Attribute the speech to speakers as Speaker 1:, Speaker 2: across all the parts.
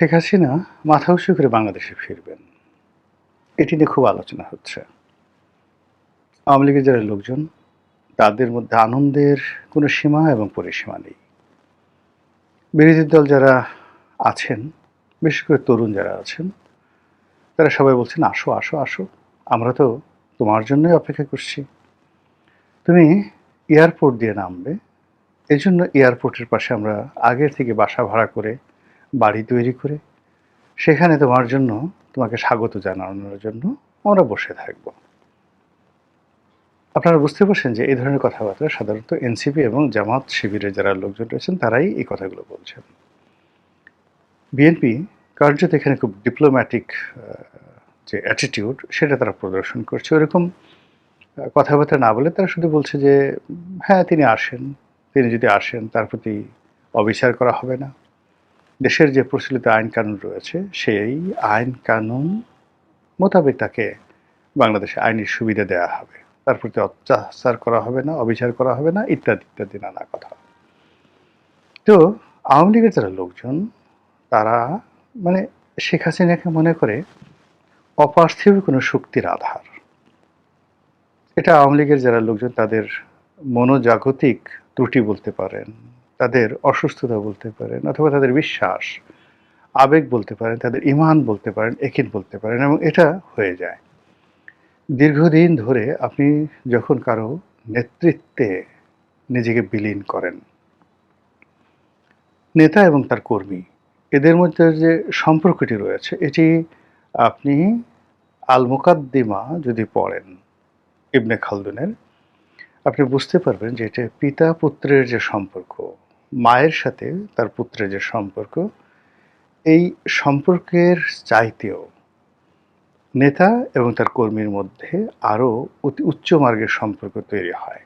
Speaker 1: শেখ হাসিনা মাথা উঁচু করে বাংলাদেশে ফিরবেন, এটি নিয়ে খুব আলোচনা হচ্ছে। আওয়ামী লীগের যারা লোকজন, তাদের মধ্যে আনন্দের কোনো সীমা এবং পরিসীমা নেই। বিরোধী দল যারা আছেন, বিশেষ করে তরুণ যারা আছেন, তারা সবাই বলছেন, আসো আসো আসো, আমরা তো তোমার জন্যই অপেক্ষা করছি। তুমি এয়ারপোর্ট দিয়ে নামবে, এই জন্য এয়ারপোর্টের পাশে আমরা আগের থেকে বাসা ভাড়া করে, বাড়ি তৈরি করে, সেখানে তোমার জন্য, তোমাকে স্বাগত জানানোর জন্য আমরা বসে থাকব। আপনারা বুঝতে পারছেন যে এই ধরনের কথাবার্তা সাধারণত এনসিপি এবং জামাত শিবিরের যারা লোকজন রয়েছেন তারাই এই কথাগুলো বলছেন। বিএনপি কার্যত এখানে খুব ডিপ্লোম্যাটিক যে অ্যাটিটিউড সেটা তারা প্রদর্শন করছে। ওরকম কথাবার্তা না বলে তারা শুধু বলছে যে হ্যাঁ তিনি আসেন, তিনি যদি আসেন তার প্রতি অবিচার করা হবে না। দেশের যে প্রচলিত আইন কানুন রয়েছে সেই আইন কানুন মোতাবেক তাকে বাংলাদেশে আইনি সুবিধা দেওয়া হবে, তার প্রতি অত্যাচার করা হবে না, অবিচার করা হবে না, ইত্যাদি ইত্যাদি নানা কথা। তো আওয়ামী লীগের যারা লোকজন তারা মানে শেখ হাসিনাকে মনে করে অপার্থিব কোনো শক্তির আধার। এটা আওয়ামী লীগের যারা লোকজন তাদের মনোজাগতিক ত্রুটি বলতে পারেন, তাদের অসুস্থতা বলতে পারেন, অথবা তাদের বিশ্বাস আবেগ বলতে পারেন, তাদের ইমান বলতে পারেন, একিন বলতে পারেন, এবং এটা হয়ে যায়। দীর্ঘদিন ধরে আপনি যখন কারো নেতৃত্বে নিজেকে বিলীন করেন, নেতা এবং তার কর্মী এদের মধ্যে যে সম্পর্কটি রয়েছে এটি আপনি আল মুকাদ্দিমা যদি পড়েন ইবনে খালদুনের, আপনি বুঝতে পারবেন যে এটা পিতা পুত্রের যে সম্পর্ক, মায়ের সাথে তার পুত্রের যে সম্পর্ক, এই সম্পর্কের চাইতেও নেতা এবং তার কর্মীর মধ্যে আরও অতি উচ্চ মার্গের সম্পর্ক তৈরি হয়।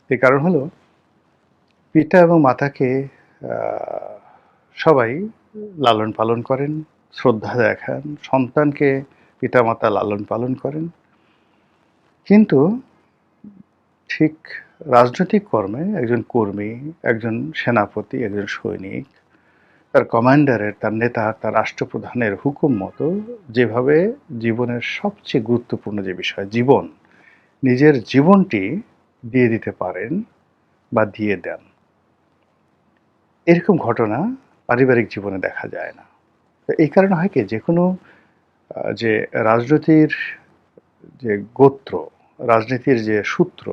Speaker 1: এর কারণ হলো পিতা এবং মাতাকে সবাই লালন পালন করেন, শ্রদ্ধা দেখান, সন্তানকে পিতামাতা লালন পালন করেন, কিন্তু ঠিক রাজনৈতিক কর্মে একজন কর্মী, একজন সেনাপতি, একজন সৈনিক তার কমান্ডারের, তার নেতার, তার রাষ্ট্রপ্রধানের হুকুম মতো যেভাবে জীবনের সবচেয়ে গুরুত্বপূর্ণ যে বিষয় জীবন, নিজের জীবনটি দিয়ে দিতে পারেন বা দিয়ে দেন, এরকম ঘটনা পারিবারিক জীবনে দেখা যায় না। তো এই কারণে হয় কি, যে কোনো যে রাজনীতির যে গোত্র, রাজনীতির যে সূত্র,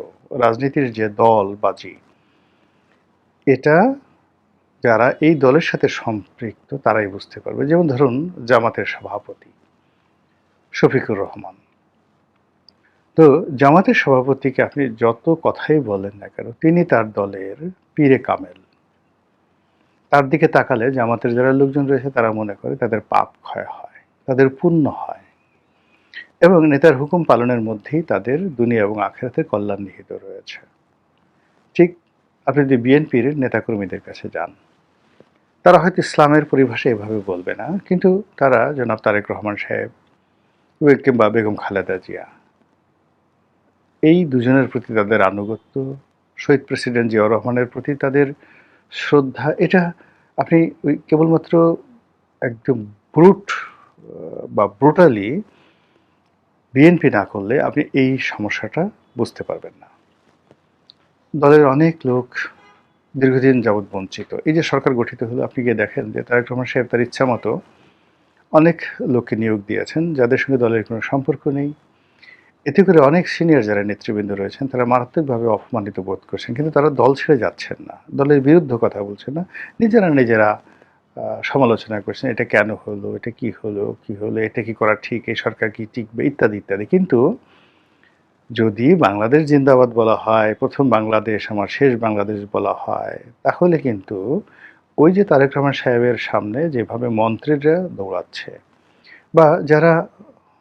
Speaker 1: রাজনীতির যে দলবাজি, এটা যারা এই দলের সাথে সম্পৃক্ত তারাই বুঝতে পারবে। যেমন ধরুন জামাতের সভাপতি শফিকুর রহমান। তো জামাতের সভাপতিকে আপনি যত কথাই বলেন না কেন, তিনি তার দলের পীরে কামেল। তার দিকে তাকালে জামাতের যারা লোকজন রয়েছে তারা মনে করে তাদের পাপ ক্ষয় হয়, তাদের পুণ্য হয়, এবং নেতার হুকুম পালনের মধ্যেই তাদের দুনিয়া এবং আখিরাতের কল্যাণ নিহিত রয়েছে। ঠিক আপনি যদি বিএনপির নেতাকর্মীদের কাছে যান, তারা হয়তো ইসলামের পরিভাষা এভাবে বলবে না, কিন্তু তারা জনাব তারেক রহমান সাহেব কিংবা বেগম খালেদা জিয়া, এই দুজনের প্রতি তাদের আনুগত্য, শহীদ প্রেসিডেন্ট জিয়াউর রহমানের প্রতি তাদের শ্রদ্ধা, এটা আপনি ওই কেবলমাত্র একদম ব্রুট বা ব্রুটালি বিএনপি না করলে আপনি এই সমস্যাটা বুঝতে পারবেন না। দলের অনেক লোক দীর্ঘদিন যাবৎ বঞ্চিত। এই যে সরকার গঠিত হলো, আপনি গিয়ে দেখেন যে তারেক রহমান সাহেব তার ইচ্ছা মতো অনেক লোককে নিয়োগ দিয়েছেন যাদের সঙ্গে দলের কোনো সম্পর্ক নেই। এতে করে অনেক সিনিয়র যারা নেতৃবৃন্দ রয়েছেন তারা মারাত্মকভাবে অপমানিত বোধ করছেন, কিন্তু তারা দল ছেড়ে যাচ্ছেন না, দলের বিরুদ্ধে কথা বলছেন না, নিজেরা সমালোচনা করছেন, এটা কেন হলো, এটা কি হলো, এটা কি করা ঠিক, এই সরকার কি টিকবে, ইত্যাদি ইত্যাদি। কিন্তু যদি বাংলাদেশ জিন্দাবাদ বলা হয়, প্রথম বাংলাদেশ আমার শেষ বাংলাদেশ বলা হয়, তাহলে কিন্তু ওই যে তারেক রহমান সাহেবের সামনে যেভাবে মন্ত্রীরা দৌড়াচ্ছে, বা যারা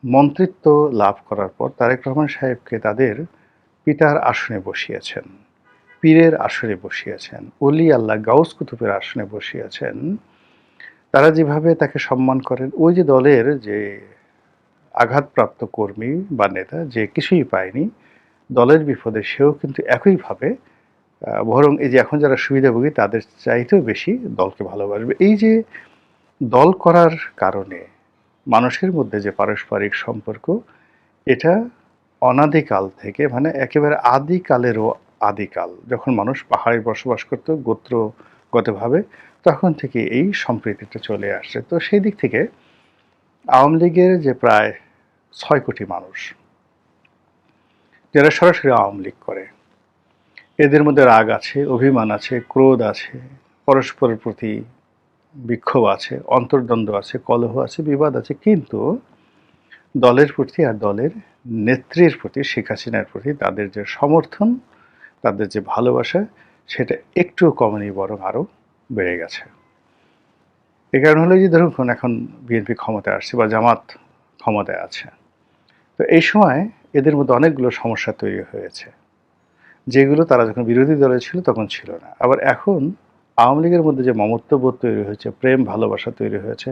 Speaker 1: মন্ত্রিত্ব লাভ করার পর তারেক রহমান সাহেবকে তাদের পিতার আসনে বসিয়েছেন, পীরের আসনে বসিয়েছেন, অলি আল্লাহ গাউস কুতুবের আসনে বসিয়েছেন, তারা যেভাবে তাকে সম্মান করেন, ওই যে দলের যে আঘাতপ্রাপ্ত কর্মী বা নেতা যে কিছুই পায়নি, দলের বিপদে সেও কিন্তু একইভাবে, বরং এই যে এখন যারা সুবিধাভোগী তাদের চাইতেও বেশি দলকে ভালোবাসবে। এই যে দল করার কারণে মানুষের মধ্যে যে পারস্পরিক সম্পর্ক, এটা অনাদিকাল থেকে, মানে একেবারে আদিকালেরও আদিকাল, যখন মানুষ পাহাড়ে বসবাস করত গোত্রগতভাবে, তখন থেকে এই সম্প্রীতিটা চলে আসছে। তো সেই দিক থেকে আওয়ামী লীগের যে প্রায় 6 কোটি মানুষ যারা সরাসরি আওয়ামী লীগ করে, এদের মধ্যে রাগ আছে, অভিমান আছে, ক্রোধ আছে, পরস্পরের প্রতি বিক্ষোভ আছে, অন্তর্দ্বন্দ্ব আছে, কলহ আছে, বিবাদ আছে, কিন্তু দলের প্রতি আর দলের নেত্রীর প্রতি, শেখ হাসিনার প্রতি তাদের যে সমর্থন, তাদের যে ভালোবাসা, সেটা একটু কমেনি, বরং আরও বেড়ে গেছে। এ কারণ হলো যে ধরুন এখন বিএনপি ক্ষমতায় আসছে বা জামাত ক্ষমতায় আছে, তো এই সময় এদের মধ্যে অনেকগুলো সমস্যা তৈরি হয়েছে, যেগুলো তারা যখন বিরোধী দলে ছিল তখন ছিল না। আবার এখন আওয়ামী লীগের মধ্যে যে মমত্ববোধ তৈরি হয়েছে, প্রেম ভালোবাসা তৈরি হয়েছে,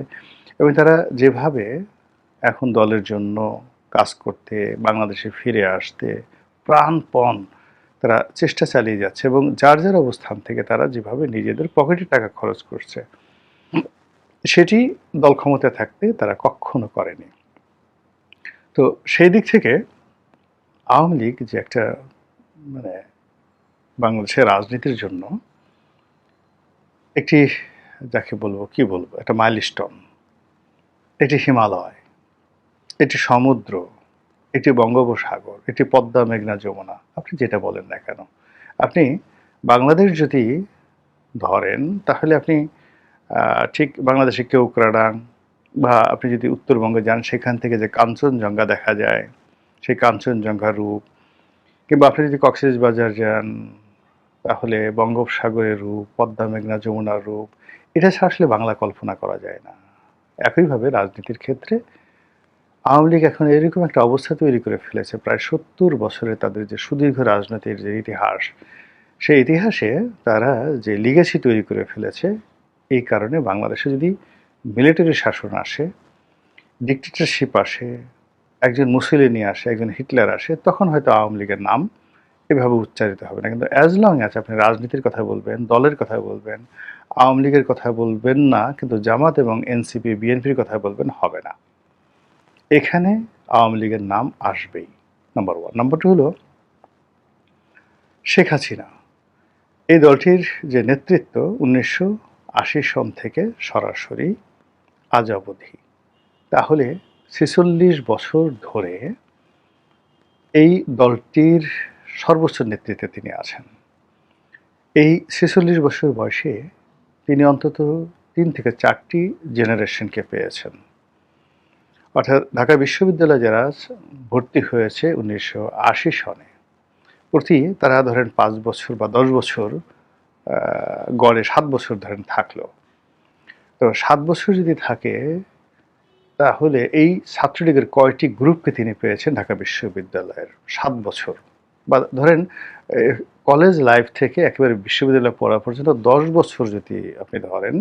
Speaker 1: এবং তারা যেভাবে এখন দলের জন্য কাজ করতে, বাংলাদেশে ফিরে আসতে প্রাণপণ তারা চেষ্টা চালিয়ে যাচ্ছে, এবং যার যার অবস্থান থেকে তারা যেভাবে নিজেদের পকেটে টাকা খরচ করছে, সেটি দল ক্ষমতায় থাকতে তারা কখনো করেনি। তো সেই দিক থেকে আওয়ামী লীগ যে একটা, মানে বাংলাদেশের রাজনীতির জন্য একটি, যাকে বলবো, কি বলবো, একটা মাইলস্টোন, এটি হিমালয়, এটি সমুদ্র, এটি বঙ্গোপসাগর, এটি পদ্মা, মেঘনা, যমুনা, আপনি যেটা বলেন না কেন, আপনি বাংলাদেশ যদি ধরেন তাহলে আপনি ঠিক বাংলাদেশে কেওক্রাডাং, বা আপনি যদি উত্তরবঙ্গে যান সেখান থেকে যে কাঞ্চনজঙ্ঘা দেখা যায়, সেই কাঞ্চনজঙ্ঘার রূপ, কিংবা আপনি যদি কক্সবাজার যান তাহলে বঙ্গোপসাগরের রূপ, পদ্মা, মেঘনা, যমুনার রূপ, এটা ছাড়া আসলে বাংলা কল্পনা করা যায় না। একইভাবে রাজনীতির ক্ষেত্রে আওয়ামী লীগ এখন এরকম একটা অবস্থা তৈরি করে ফেলেছে, প্রায় 70 বছরের তাদের যে সুদীর্ঘ রাজনীতির যে ইতিহাস, সেই ইতিহাসে তারা যে লিগেসি তৈরি করে ফেলেছে, এই কারণে বাংলাদেশে যদি মিলিটারি শাসন আসে, ডিক্টেটরশিপ আসে, একজন মুসলিনি আসে, একজন হিটলার আসে, তখন হয়তো আওয়ামী লীগের নাম এভাবে উচ্চারিত হবে না। কিন্তু অ্যাজ লং অ্যাজ আপনি রাজনীতির কথা বলবেন, দলের কথা বলবেন, আওয়ামী লীগের কথা বলবেন না, কিন্তু জামাত এবং এনসিপি, বিএনপির কথা বলবেন, হবে না। এখানে আওয়ামী লীগের নাম আসবেই, নাম্বার ওয়ান। নাম্বার টু হলো শেখ হাসিনা। এই দলটির যে নেতৃত্ব 1980 সন থেকে সরাসরি আজ অবধি, তাহলে 46 বছর ধরে এই দলটির সর্বোচ্চ নেতৃত্বে তিনি আছেন। এই 46 বছর বয়সে তিনি অন্তত 3 থেকে 4টি জেনারেশনকে পেয়েছেন। অর্থাৎ ঢাকা বিশ্ববিদ্যালয়ে যারা ভর্তি হয়েছে 1980 সনে, প্রতি তারা ধরেন 5 বছর বা 10 বছর, গড়ে 7 বছর ধরেন থাকলো। তো 7 বছর যদি থাকে, তাহলে এই ছাত্রলীগের কয়টি গ্রুপকে তিনি পেয়েছেন ঢাকা বিশ্ববিদ্যালয়ের 7 বছর, বা ধরেন কলেজ লাইফ থেকে একেবারে বিশ্ববিদ্যালয়ে পড়া পর্যন্ত 10 বছর যদি আপনি ধরেন,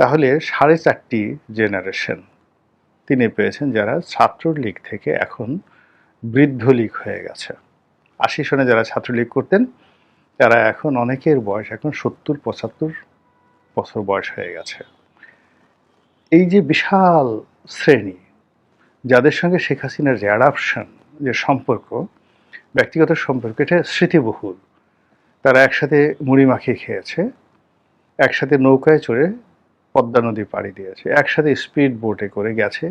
Speaker 1: তাহলে 4.5টি জেনারেশন তিনি পেয়েছেন, যারা ছাত্রলীগ থেকে এখন বৃদ্ধ লীগ হয়ে গেছে। 80 সনে যারা ছাত্রলীগ করতেন, তারা এখন অনেকের বয়স এখন 70-75 বছর বয়স হয়ে গেছে। এই যে বিশাল শ্রেণী, যাদের সঙ্গে শেখ হাসিনার যে অ্যাডাপশন, যে সম্পর্ক, ব্যক্তিগত সম্পর্ক, এটা স্মৃতিবহুল। তারা একসাথে মুড়ি মাখিয়ে খেয়েছে, একসাথে নৌকায় চড়ে পদ্মা নদী পাড়ি দিয়েছে, একসাথে স্পিড বোটে করে গেছে,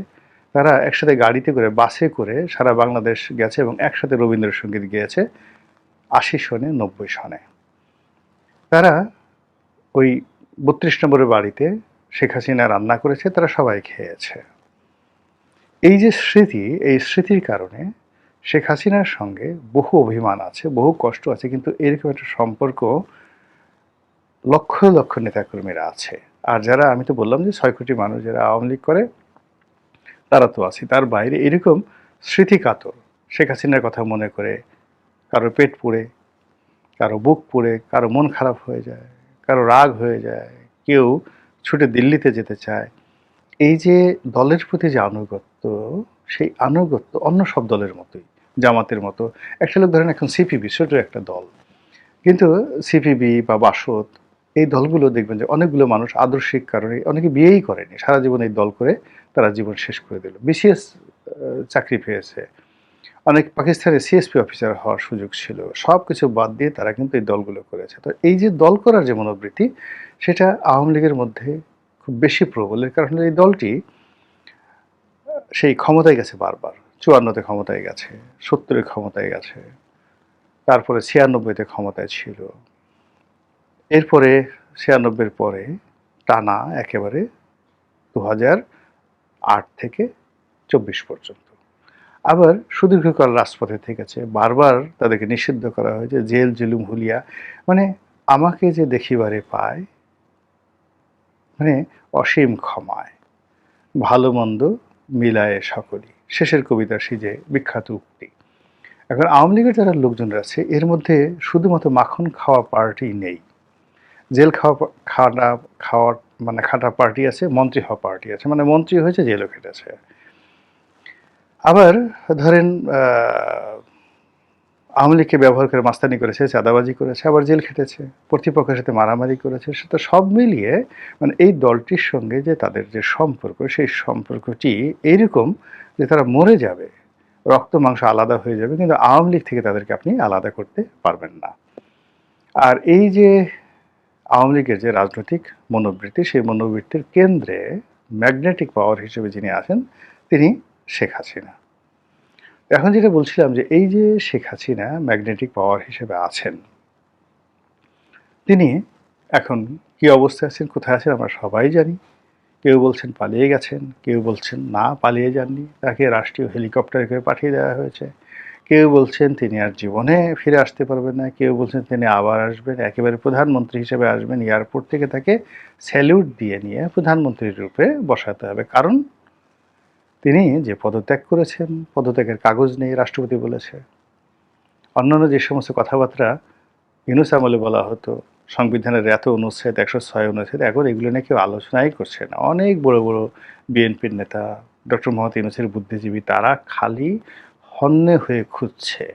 Speaker 1: তারা একসাথে গাড়িতে করে, বাসে করে সারা বাংলাদেশ গেছে, এবং একসাথে রবীন্দ্রসঙ্গীত গেয়েছে 80 সনে, 90 সনে। তারা ওই 32 নম্বরের বাড়িতে শেখ হাসিনা রান্না করেছে, তারা সবাই খেয়েছে। এই যে স্মৃতি, এই স্মৃতির কারণে শেখ হাসিনার সঙ্গে বহু অভিমান আছে, বহু কষ্ট আছে, কিন্তু এরকম একটা সম্পর্ক লক্ষ লক্ষ নেতাকর্মীরা আছে। আর যারা, আমি তো বললাম যে 6 কোটি মানুষ যারা আওয়ামী লীগ করে, তারা তো আছে। তার বাইরে এরকম স্মৃতিকাতর, শেখ হাসিনার কথা মনে করে কারো পেট পুড়ে, কারো বুক পুড়ে, কারো মন খারাপ হয়ে যায়, কারো রাগ হয়ে যায়, কেউ ছুটে দিল্লিতে যেতে চায়। এই যে দলের প্রতি যে আনুগত্য, সেই আনুগত্য অন্য সব দলের মতোই, জামাতের মতো। একটা লোক ধরেন এখন সিপিবি, ছোট একটা দল, কিন্তু সিপিবি বা বাসদ, এই দলগুলো দেখবেন যে অনেকগুলো মানুষ আদর্শিক কারণে অনেকে বিয়েই করেনি, সারা জীবন এই দল করে তারা জীবন শেষ করে দিল। বিসিএস চাকরি পেয়েছে, অনেক পাকিস্তানে সিএসপি অফিসার হওয়ার সুযোগ ছিল, সব কিছু বাদ দিয়ে তারা কিন্তু এই দলগুলো করেছে। তো এই যে দল করার যে মনোবৃত্তি, সেটা আওয়ামী লীগের মধ্যে খুব বেশি প্রবল। এর কারণে এই দলটি সেই ক্ষমতায় গেছে বারবার। ৫৪তে ক্ষমতায় গেছে, ৭০-এ ক্ষমতায় গেছে, তারপরে ৯৬-তে ক্ষমতায় ছিল, এরপরে ৯৬-এর পরে টানা একেবারে ২০০৮ থেকে ২৪ পর্যন্ত। আবার সুদীর্ঘকাল রাজপথে থেকেছে, বারবার তাদেরকে নিষিদ্ধ করা হয়েছে, জেল জুলুম হুলিয়া। মানে আমাকে যে দেখিবারে পায়, মানে অসীম ক্ষমায় ভালো মন্দ মিলায়ে সকলই, শেষের কবিতা যে বিখ্যাত উক্তি। এখন আওয়ামী লীগের যারা লোকজনরা আছে এর মধ্যে শুধুমাত্র মাখন খাওয়া পার্টি নেই, জেল খাওয়ার মানে খাটা পার্টি আছে, মন্ত্রী হওয়া পার্টি আছে, মানে মন্ত্রী হয়েছে জেলও খেটেছে। আবার ধরেন আওয়ামী লীগকে ব্যবহার করে মাস্তানি করেছে, চাঁদাবাজি করেছে, আবার জেল খেটেছে, প্রতিপক্ষের সাথে মারামারি করেছে। সেটা সব মিলিয়ে মানে এই দলটির সঙ্গে যে তাদের যে সম্পর্ক, সেই সম্পর্কটি এইরকম যে তারা মরে যাবে, রক্ত মাংস আলাদা হয়ে যাবে, কিন্তু আওয়ামী লীগ থেকে তাদেরকে আপনি আলাদা করতে পারবেন না। আর এই যে আওয়ামী লীগের যে রাজনৈতিক মনোবৃত্তি, সেই মনোবৃত্তির কেন্দ্রে ম্যাগনেটিক পাওয়ার হিসেবে যিনি আছেন তিনি শেখ হাসিনা। এখন যেটা বলছিলাম যে এই যে শেখ হাসিনা ম্যাগনেটিক পাওয়ার হিসেবে আছেন, তিনি এখন কি অবস্থায় আছেন, কোথায় আছেন আমরা সবাই জানি। কেউ বলছেন পালিয়ে গেছেন, কেউ বলছেন না পালিয়ে যাননি, তাকে রাষ্ট্রীয় হেলিকপ্টারে করে পাঠিয়ে দেওয়া হয়েছে। কেউ বলছেন তিনি আর জীবনে ফিরে আসতে পারবেন না, কেউ বলছেন তিনি আবার আসবেন, একেবারে প্রধানমন্ত্রী হিসেবে আসবেন, এয়ারপোর্ট থেকে তাকে স্যালিউট দিয়ে নিয়ে প্রধানমন্ত্রীর রূপে বসাতে হবে। কারণ তিনি যে পদত্যাগ করেছেন, পদত্যাগের কাগজ নেই, রাষ্ট্রপতি বলেছে। অন্যান্য যে সমস্ত কথাবার্তা ইউনূস আমলে বলা হতো, সংবিধানের এত অনুচ্ছেদ, ১০৬ অনুচ্ছেদ, এখন এগুলো নিয়ে কেউ আলোচনাই করছে না। অনেক বড় বড় বিএনপির নেতা, ডক্টর মোহাম্মদ ইউনূসের বুদ্ধিজীবী, তারা খালি হন্যে হয়ে খুঁজছে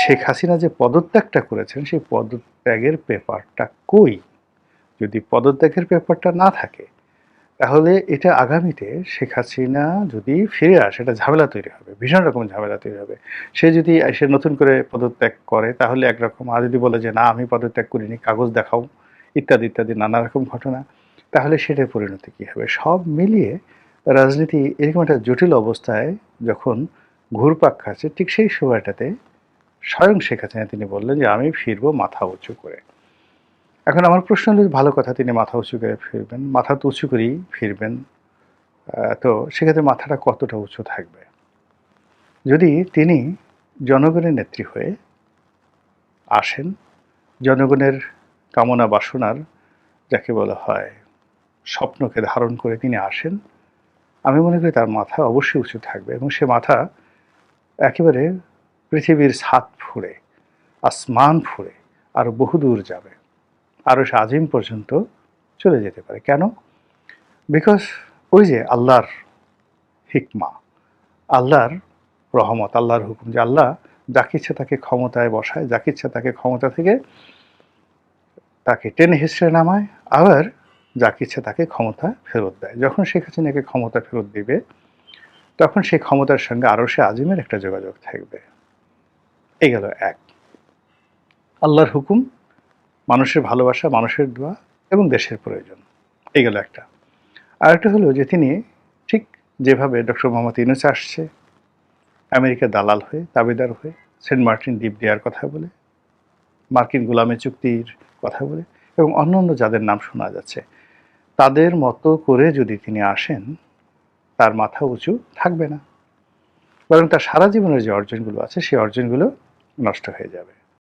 Speaker 1: শেখ হাসিনা যে পদত্যাগটা করেছেন সেই পদত্যাগের পেপারটা কই। যদি পদত্যাগের পেপারটা না থাকে তাহলে এটা আগামীতে শেখ হাসিনা যদি ফিরে আসে, এটা ঝামেলা তৈরি হবে, ভীষণ রকম ঝামেলা তৈরি হবে। সে যদি এসে নতুন করে পদত্যাগ করে তাহলে একরকম, আর যদি বলে যে না আমি পদত্যাগ করিনি, কাগজ দেখাও, ইত্যাদি ইত্যাদি নানা রকম ঘটনা, তাহলে সেটার পরিণতি কী হবে। সব মিলিয়ে রাজনীতি এরকম একটা জটিল অবস্থায় যখন ঘুরপাক খাচ্ছে, ঠিক সেই সময়টাতে স্বয়ং শেখ হাসিনা তিনি বললেন যে আমি ফিরবো মাথা উঁচু করে। এখন আমার প্রশ্ন হলো, ভালো কথা, তিনি মাথা উঁচু করে ফিরবেন, মাথা তো উঁচু করেই ফিরবেন, তো সেক্ষেত্রে মাথাটা কতটা উঁচু থাকবে? যদি তিনি জনগণের নেত্রী হয়ে আসেন, জনগণের কামনা বাসনার যাকে বলা হয় স্বপ্নকে ধারণ করে তিনি আসেন, আমি মনে করি তার মাথা অবশ্যই উঁচু থাকবে, এবং সে মাথা একেবারে পৃথিবীর ছাদ ফুঁড়ে, আসমান ফুঁড়ে আরও বহুদূর যাবে, আরও সে আজিম পর্যন্ত চলে যেতে পারে। কেন? বিকজ ওই যে আল্লাহর হিকমা, আল্লাহর রহমত, আল্লাহর হুকুম, যে আল্লাহ যাকে ইচ্ছা তাকে ক্ষমতায় বসায়, যাকে ইচ্ছা তাকে ক্ষমতা থেকে তাকে টেনে হিসড়ে নামায়, আবার যাকে ইচ্ছা তাকে ক্ষমতা ফেরত দেয়। যখন শেখ হাসিনাকে ক্ষমতা ফেরত দিবে তখন সেই ক্ষমতার সঙ্গে আরও সে আজিমের একটা যোগাযোগ থাকবে। এই গেল এক। আল্লাহর হুকুম, মানুষের ভালোবাসা, মানুষের দোয়া এবং দেশের প্রয়োজন, এই গেল একটা। আরেকটা হলো যে তিনি ঠিক যেভাবে ডক্টর মোহাম্মদ ইউনূস আসছে আমেরিকার দালাল হয়ে, তাবেদার হয়ে, সেন্ট মার্টিন দ্বীপ দেওয়ার কথা বলে, মার্কিন গোলামি চুক্তির কথা বলে, এবং অন্যান্য যাদের নাম শোনা যাচ্ছে, তাদের মতো করে যদি তিনি আসেন, তার মাথা উঁচু থাকবে না, বরং তার সারা জীবনের যে অর্জনগুলো আছে সেই অর্জনগুলো নষ্ট হয়ে যাবে।